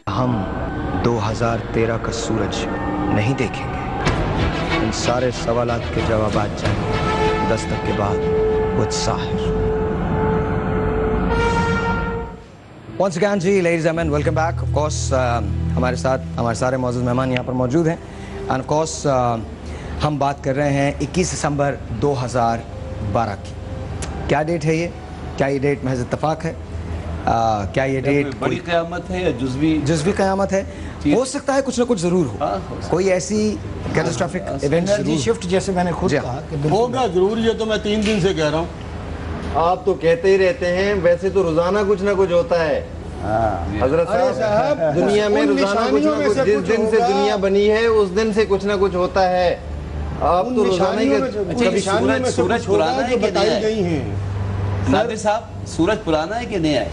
ہم 2013 کا سورج نہیں دیکھیں گے. ان سارے سوالات کے جوابات جانیں 10 تک کے بعد with Sahir. Once again G ladies and gentlemen, welcome back. Of course ہمارے ساتھ ہمارے سارے معزز مہمان یہاں پر موجود ہیں. And of course ہم بات کر رہے ہیں 21 دسمبر 2012 کی. کیا ڈیٹ ہے یہ؟ کیا یہ ڈیٹ محض اتفاق ہے؟ کیا یہ ڈیٹ بڑی قیامت ہے یا جزوی قیامت ہے؟ ہو سکتا ہے کچھ نہ کچھ ضرور ہو. کوئی ایسی کیٹاسٹرافک ایونٹ ضرور شفٹ جیسے میں نے خود کہا کہ ہوگا ضرور. یہ تو میں 3 دن سے کہہ رہا ہوں. آپ تو کہتے ہی رہتے ہیں, ویسے تو روزانہ کچھ نہ کچھ ہوتا ہے حضرت صاحب. دنیا میں روزانہ کچھ نہ کچھ, جس دن سے دنیا بنی ہے اس دن سے کچھ نہ کچھ ہوتا ہے. آپ تو روزانہ کبھی سورج پرانا ہے کہ نیا ہے؟ نادر صاحب سورج پرانا ہے کہ نیا ہے؟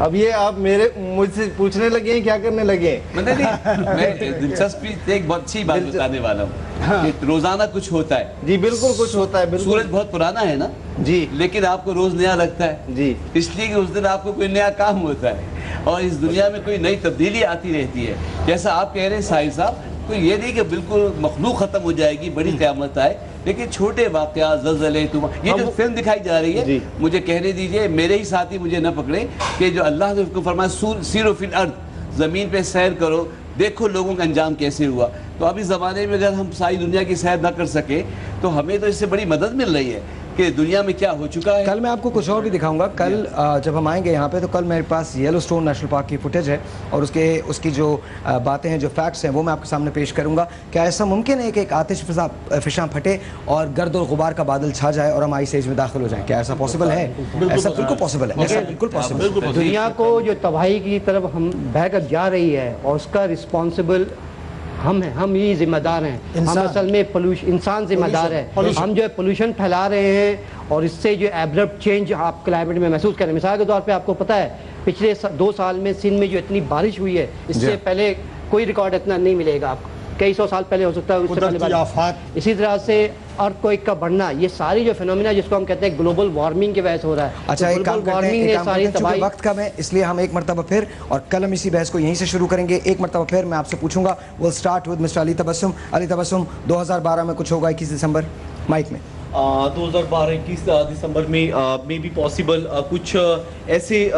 اب یہ آپ مجھ سے پوچھنے لگے ہیں, کیا کرنے لگے ہیں؟ میں دلچسپی ایک بہت اچھی بات بتانے والا ہوں کہ روزانہ کچھ ہوتا ہے. جی بالکل کچھ ہوتا ہے. سورج بہت پرانا ہے نا جی, لیکن آپ کو روز نیا لگتا ہے جی, اس لیے کہ اس دن آپ کو کوئی نیا کام ہوتا ہے اور اس دنیا میں کوئی نئی تبدیلی آتی رہتی ہے. جیسا آپ کہہ رہے ہیں ساحر صاحب, تو یہ نہیں کہ بالکل مخلوق ختم ہو جائے گی, بڑی قیامت آئے, لیکن چھوٹے واقعات, زلزلے, یہ جو فلم دکھائی جا رہی ہے, مجھے کہنے دیجئے, میرے ہی ساتھی مجھے نہ پکڑے کہ جو اللہ نے کو فرمایا سیرو فی الارض, زمین پہ سیر کرو, دیکھو لوگوں کا انجام کیسے ہوا. تو اب اس زمانے میں اگر ہم ساری دنیا کی سیر نہ کر سکیں تو ہمیں تو اس سے بڑی مدد مل رہی ہے کہ دنیا میں کیا ہو چکا ہے. کل میں آپ کو کچھ اور بھی دکھاؤں گا. کل جب ہم آئیں گے یہاں پہ تو کل میرے پاس یلو سٹون نیشنل پارک کی فوٹیج ہے اور اس کی جو باتیں ہیں, جو فیکٹس ہیں, وہ میں آپ کے سامنے پیش کروں گا. کیا ایسا ممکن ہے کہ ایک آتش فشاں پھٹے اور گرد اور غبار کا بادل چھا جائے اور ہم آئس ایج میں داخل ہو جائیں؟ کیا ایسا پاسبل ہے؟ ایسا بالکل پاسبل ہے. ایسا بالکل پاسبل ہے. دنیا کو جو تباہی کی طرف ہم بہہ کر جا رہی ہے اور اس کا رسپانسبل ہم ہیں, ہم ہی ذمہ دار ہیں. ہم اصل میں انسان ذمہ دار ہے. ہم جو ہے پولوشن پھیلا رہے ہیں اور اس سے جو ایبرپٹ چینج آپ کلائمیٹ میں محسوس کریں. مثال کے طور پہ آپ کو پتہ ہے پچھلے 2 سال میں سندھ میں جو اتنی بارش ہوئی ہے, اس سے پہلے کوئی ریکارڈ اتنا نہیں ملے گا آپ کو. کئی 100 سال پہلے ہو سکتا ہے اس سے پہلے آفات. اسی طرح سے ارتھ کوئک کا بڑھنا, یہ ساری جو فینومینا جس کو ہم کہتے ہیں گلوبل وارمنگ کی وجہ سے ہو رہا ہے. اچھا ایک کام کرتے ہیں, چونکہ وقت کم ہے اس لیے ہم ایک مرتبہ پھر, اور کل ہم اسی بحث کو یہیں سے شروع کریں گے. ایک مرتبہ پھر میں آپ سے پوچھوں گا. we'll start with Mr. علی تبسم. علی تبسم, 2012 میں کچھ ہوگا 21 دسمبر مائک میں. 2012 21 دسمبر میں مے بی پاسبل کچھ ایسے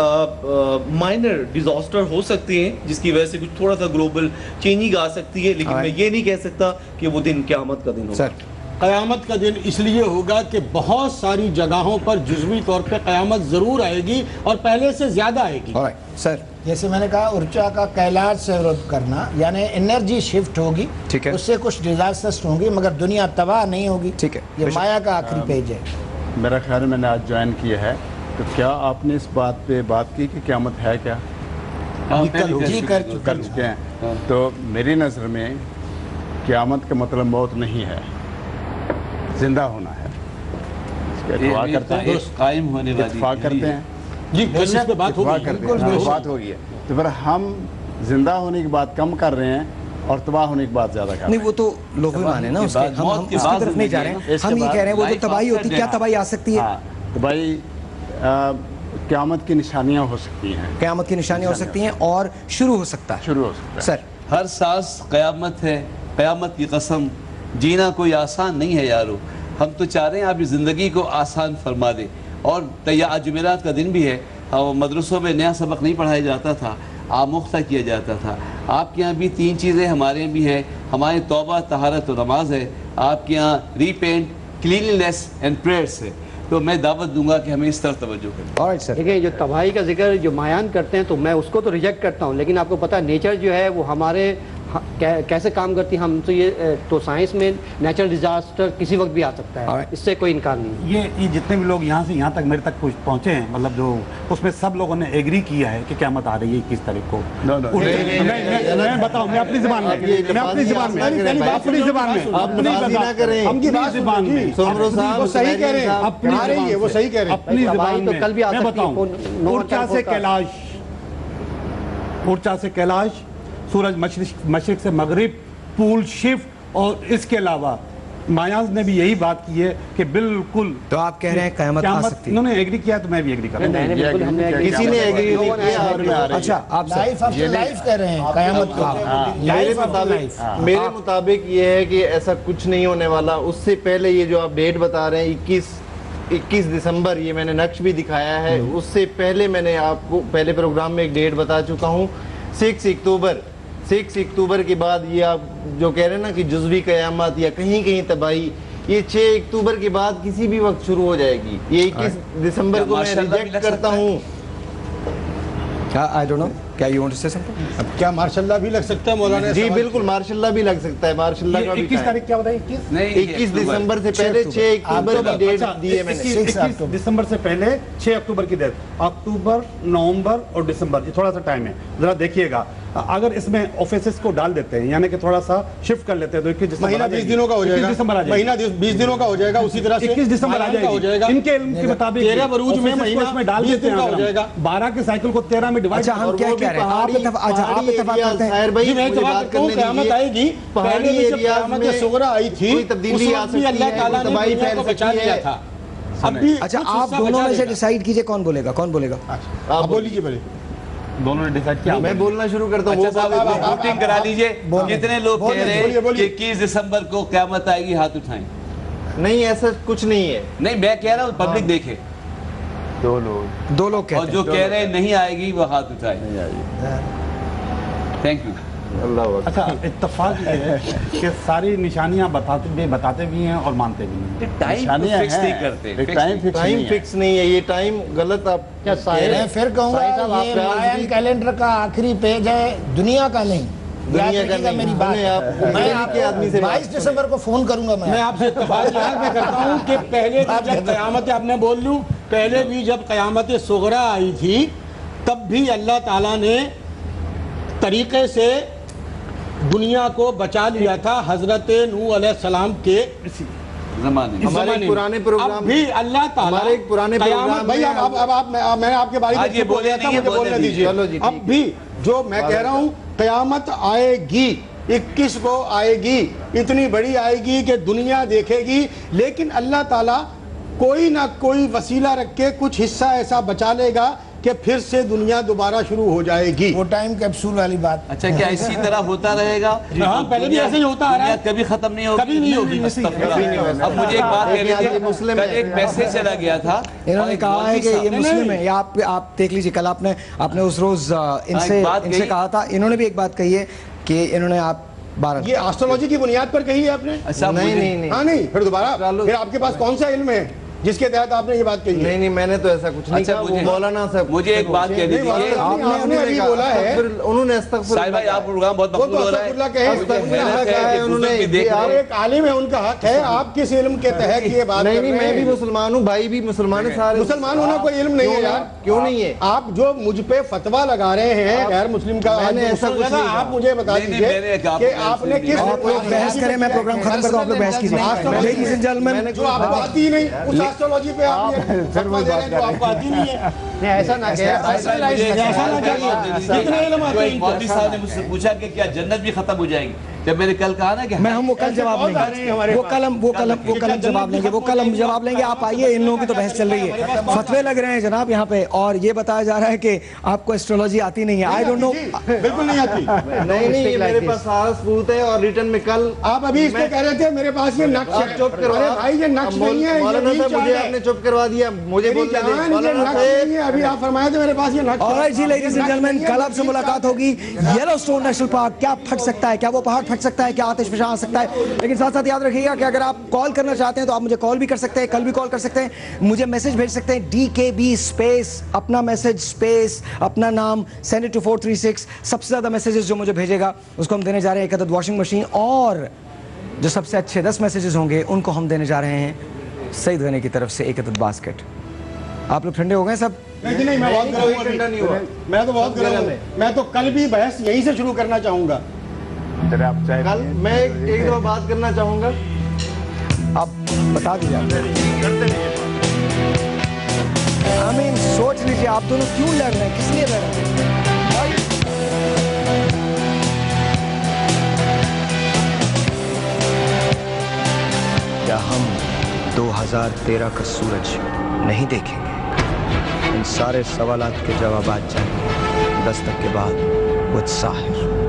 مائنر ڈیزاسٹر ہو سکتے ہیں جس کی وجہ سے کچھ تھوڑا سا گلوبل چینجنگ آ سکتی ہے, لیکن میں یہ نہیں کہہ سکتا کہ وہ دن قیامت کا دن ہوگا. قیامت کا دن اس لیے ہوگا کہ بہت ساری جگہوں پر جزوی طور پہ قیامت ضرور آئے گی اور پہلے سے زیادہ آئے گی. سر جیسے میں نے کہا ارچا کا کیلاش سے رد کرنا, یعنی انرجی شفٹ ہوگی, اس سے کچھ ڈیزاسٹرز ہوں گی مگر دنیا تباہ نہیں ہوگی. ٹھیک ہے, یہ مایا کا آخری پیج ہے. میرا خیال ہے میں نے آج جوائن کیا ہے, تو کیا آپ نے اس بات پہ بات کی کہ قیامت ہے کیا؟ جی کر چکے ہیں. تو میری نظر میں قیامت کا مطلب موت نہیں ہے, زندہ ہونا ہے. اتفاق کرتے ہیں, قائم ہونے والی اتفاق کرتے ہیں جی, اس پہ بات ہوگی ہے. تو پھر ہم زندہ ہونے کی بات کم کر رہے ہیں اور تباہ ہونے کی بات زیادہ کر رہے ہیں. نہیں وہ تو لوگوں مانے نا, ہم اس کی طرف نہیں جا رہے ہیں. ہم یہ کہہ رہے ہیں وہ جو تباہی ہوتی ہے, کیا تباہی آ سکتی ہے؟ تباہی قیامت کی نشانیاں ہو سکتی ہیں. قیامت کی نشانیاں ہو سکتی ہیں اور شروع ہو سکتا ہے. سر ہر سانس قیامت ہے, قیامت کی قسم, جینا کوئی آسان نہیں ہے یارو. ہم تو چاہ رہے ہیں آپ زندگی کو آسان فرما دیں. اور آج جمعرات کا دن بھی ہے, مدرسوں میں نیا سبق نہیں پڑھایا جاتا تھا, آموختہ کیا جاتا تھا. آپ کے یہاں بھی 3 چیزیں ہمارے یہاں بھی ہیں. ہمارے توبہ, طہارت و نماز ہے. آپ کے یہاں ریپینٹ, کلیننس اینڈ پریئرس ہے. تو میں دعوت دوں گا کہ ہمیں اس طرف توجہ کریں. دیکھیں جو تباہی کا ذکر جو مایان کرتے ہیں تو میں اس کو تو ریجیکٹ کرتا ہوں, لیکن آپ کو پتہ ہے نیچر جو ہے وہ ہمارے کیسے کام کرتی ہے. ہم تو یہ تو سائنس میں نیچرل ڈیزاسٹر کسی وقت بھی آ سکتا ہے, اس سے کوئی انکار نہیں. یہ جتنے بھی لوگ یہاں سے یہاں تک میرے تک پہنچے ہیں, مطلب جو اس میں سب لوگوں نے ایگری کیا ہے کہ قیامت آ رہی ہے 21 تاریخ کو. میں بتاؤں, میں اپنی زبان میں کل بھی اورچا سے کیلاش, سورج مشرق سے مغرب, پول شفٹ, اور اس کے علاوہ मायाज ने भी यही बात की है कि बिल्कुल। तो आप कह रहे हैं क़यामत आ सकती है? उन्होंने एग्री किया तो मैं भी एग्री कर रहा हूं। किसी ने एग्री नहीं किया। अच्छा, आप लाइफ कह रहे हैं क़यामत को। मेरे मुताबिक ये है कि ऐसा कुछ नहीं होने वाला। उससे पहले ये जो आप डेट बता रहे हैं 21 दिसंबर, ये मैंने नक्श भी दिखाया है। उससे पहले मैंने आपको पहले प्रोग्राम में एक डेट बता चुका हूँ, 6 अक्टूबर के बाद ये आप जो कह रहे हैं ना कि जुज़वी क़यामत या कहीं कहीं तबाही, ये 6 अक्टूबर के बाद किसी भी वक्त शुरू हो जाएगी। ये 21 दिसंबर को मैं रिजेक्ट करता हूँ। आई डोंट नो, क्या you want to say something? अब क्या मार्शल्ला भी लग सकता है मौलाना? जी बिल्कुल, मार्शल्ला भी लग सकता है। मार्शल्ला का 21 तारीख क्या बताइए? 21 दिसंबर से पहले 6 अक्टूबर की डेट दी है मैंने। 21 दिसंबर से पहले 6 अक्टूबर की डेट। अक्टूबर, नवंबर और दिसंबर, ये थोड़ा सा टाइम है, जरा देखिएगा। अगर इसमें ऑफिसेस को डाल देते हैं, यानी कि थोड़ा सा शिफ्ट कर लेते हैं, तो 21 दिसंबर महीना 20 दिनों का हो जाएगा। 21 दिसंबर आ जाएगा। महीना 20 दिनों का हो जाएगा। उसी तरह से 21 दिसंबर आ जाएगा। इनके इल्म के मुताबिक 13 बरूज में महीना इसमें डाल देते हैं, हो जाएगा। 12 के साइकिल को 13 में डिवाइड। अच्छा, हम क्या कह रहे हैं? आप इत्तेफाक करते हैं? भाई मैं बात करता हूं, क़यामत आएगी। पहले भी जब क़यामत सुग़रा आई थी, उस वक्त भी अल्लाह ताला ने दुनिया को बचा लिया था। अब भी अच्छा, आप दोनों में से डिसाइड कीजिए कौन बोलेगा, कौन बोलेगा? आप बोल लीजिए पहले। दोनों ने डिसाइड किया। मैं बोलना शुरू करता हूँ। अच्छा साहब, वोटिंग करा लीजिए। कितने लोग कह रहे हैं कि 21 दिसंबर को क़यामत आएगी, हाथ उठाएं। नहीं, ऐसा कुछ नहीं है। नहीं, मैं कह रहा हूँ पब्लिक देखे। दो लोग कहते और जो कह रहे हैं नहीं आएगी वो हाथ उठाए। Thank you. अल्लाह। अच्छा, इत्तेफाक ये है कि सारी निशानियां बताते भी हैं और मानते भी हैं। टाइम फिक्स नहीं करते। टाइम फिक्स नहीं है, ये टाइम गलत। आप क्या मैं फिर कहूँगा, ये मायन कैलेंडर का आखिरी पेज है, दुनिया का नहीं। दुनिया का नहीं। मेरी बात है, मैं आपके आदमी से 22 दिसंबर को फोन करूंगा। मैं आपसे इत्तेफाक में करता हूँ कि पहले जब क़यामत, आपने बोल लूँ, पहले भी जब क़यामत सुग़रा आई थी, तब भी अल्लाह ताला ने तरीके से दुनिया को बचा लिया था हजरत नूह अलैहिस्सलाम के ज़माने। हमारे पुराने प्रोग्राम भी अल्लाह ताला, हमारे एक पुराने प्रोग्राम भाई अब मैं आपके बारे में ये बोले नहीं, मुझे बोलने दीजिए। अब भी जो मैं कह रहा हूँ, क़यामत आएगी, 21 को आएगी, इतनी बड़ी आएगी कि दुनिया देखेगी। लेकिन अल्लाह ताला कोई ना कोई वसीला रख के कुछ हिस्सा ऐसा बचा लेगा कि फिर से दुनिया दोबारा शुरू हो जाएगी। वो टाइम कैप्सूल वाली बात। अच्छा, क्या इसी तरह होता रहेगा? हाँ, पहले भी ऐसे ही होता आ रहा है। कभी खत्म नहीं होगी? कभी नहीं होगी। अब मुझे एक बात कह लीजिए, कल एक मैसेज चला गया था, इन्होंने कहा है कि ये मुस्लिम है। आप देख लीजिए, कल आपने उस रोज इनसे कहा था, इन्होंने भी एक बात कही है कि इन्होंने आप ये एस्ट्रोलॉजी की बुनियाद पर कही है आपने? नहीं। हाँ, नहीं, फिर दोबारा फिर आपके पास कौन सा इल्म है जिसके तहत आपने ये बात कही? नहीं, मैंने तो ऐसा कुछ नहीं कहा। मौलाना साहब, मुझे एक बात कह दीजिए, आपने अभी बोला है, उन्होंने साहिब भाई, आप प्रोग्राम बहुत मकबूल हो रहा है। उन्होंने एक आलिम है, उनका हक है। आप किस इल्म के तहत ये बात? नहीं, मैं भी मुसलमान हूँ, भाई भी मुसलमान है, सारे मुसलमान होना कोई इल्म नहीं है यार। क्यों नहीं है? आप जो मुझ पे फतवा लगा रहे हैं गैर मुस्लिम का, मैंने ऐसा कुछ नहीं। आप मुझे बता दीजिए कि आपने किस बहस करें। मैं प्रोग्राम खत्म कर दूं, आप लोग बहस कीजिए। लेडीज एंड जेंटलमैन, जो आपको आती ही नहीं, उस एस्ट्रोलॉजी पे आप फतवा दे रहे हैं जो आपको आती नहीं है। ऐसा ना मोदी साहब ने मुझसे पूछा कि क्या जन्नत भी खत्म हो जाएगी? जब मैंने कल कहा ना कि हम वो कल जवाब लेंगे, वो कल जवाब लेंगे। आप आइए, इन लोगों की तो बहस चल रही है, फतवे लग रहे हैं जनाब यहाँ पे, और ये बताया जा रहा है कि आपको एस्ट्रोलॉजी आती नहीं है। आई डोंट नो, बिल्कुल नहीं आती। नहीं, मेरे पास सारा सबूत है और रिटर्न में कल आप अभी इसको कह रहे थे मेरे पास ये नक्श है। चुप करवा भाई, ये नक्श नहीं है, मुझे आपने चुप करवा दिया। मुझे अभी आप फरमाए थे मेरे पास ये नक्श। ऑलराइट जी, लेडीज एंड जेंटलमैन, कल आपसे मुलाकात होगी। येलोस्टोन नेशनल पार्क क्या फट सकता है, क्या वो पहाड़ फट सकता है, क्या आतिशफशां आ सकता है। लेकिन साथ साथ याद रखिएगा कि अगर आप कॉल करना चाहते हैं तो आप मुझे कॉल भी कर सकते हैं, कल भी कॉल कर सकते हैं, मुझे मैसेज भेज सकते हैं, DKB स्पेस अपना मैसेज स्पेस अपना नाम, सेंड इट टू 436। सबसे ज्यादा मैसेजेस जो मुझे भेजेगा उसको हम देने जा रहे हैं 1 अदद वॉशिंग मशीन, और जो सबसे अच्छे 10 मैसेजेस होंगे उनको हम देने जा रहे हैं सईद गनी की तरफ से 1 अदद बास्केट। आप लोग ठंडे हो गए सब? नहीं, मैं बहुत ठंडा नहीं हुआ, मैं तो बहुत गर्म हूं। मैं तो कल भी बहस यहीं से शुरू करना चाहूंगा। कल मैं एक दो बात करना चाहूंगा। आप बता दीजिए। आमीन, सोच लीजिए आप दोनों क्यों लड़ रहे हैं, किस लिए लड़ रहे हैं? 2013 का सूरज नहीं देखेंगे। इन सारे सवालात के जवाबात जानेंगे 10 तक के बाद विद साहिर।